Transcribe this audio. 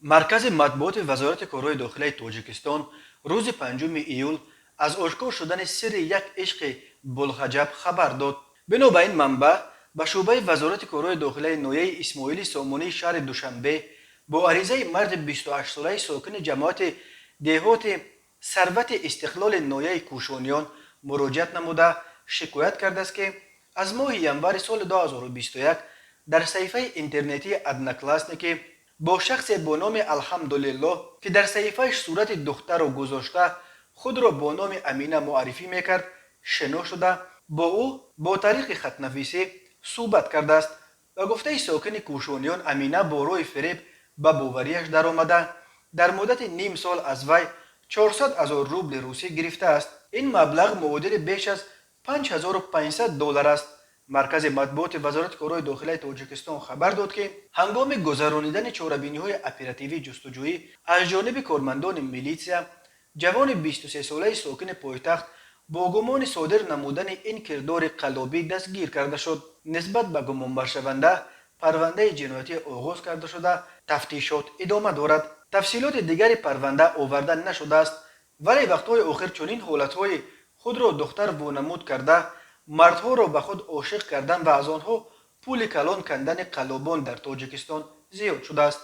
مرکز مطبوعات وزارت کارهای داخلی تاجیکستان روز 5 ایول از آشکار شدن سر یک عشق بلخجب خبر داد. بنا به این منبع به شعبه وزارت کارهای داخلی نویه اسماعیل سامانی شهر دوشنبه با عریضه مرد 28 ساله ساکن جماعت دهات ثروت استقلال نویه کوشانیان مراجعت نموده شکایت کرده است که از ماه ینور سال 2021 در صفحه اینترنتی ادنکلاسنیک با شخصی با نام الحمدلله که در صحیفهش صورت دختر را گذاشته خود را با نام امینه معرفی میکرد شنا شده با او با طریق خط نویسی صحبت کرده است و گفته ساکن کوشانیان امینه با روی فریب به باوریش در آمده در مدت نیم سال از وی 400,000 روبل روسی گرفته است. این مبلغ معادل بیش از 5500 دلار است. مرکز مطبوعات وزارت کارهای داخلی تاجیکستان خبر داد که هنگام گذرانیدن چاره‌بینی‌های اپراتیوی جستجویی از جانب کارمندان میلیسیا جوان 23 ساله ساکن پایتخت با گمان صادر نمودن این کردار قلابی دستگیر کرده شد. نسبت به گمانبر شونده پرونده جنایتی آغاز کرده شده تفتیشات ادامه دارد. تفصیلات دیگری پرونده آورده نشده است ولی وقتهای آخر چنین حالتهای خود را دختر وانمود کرده مردها را به خود عاشق کردن و از آنها پول کلان کندن قلابان در تاجیکستان زیاد شده است.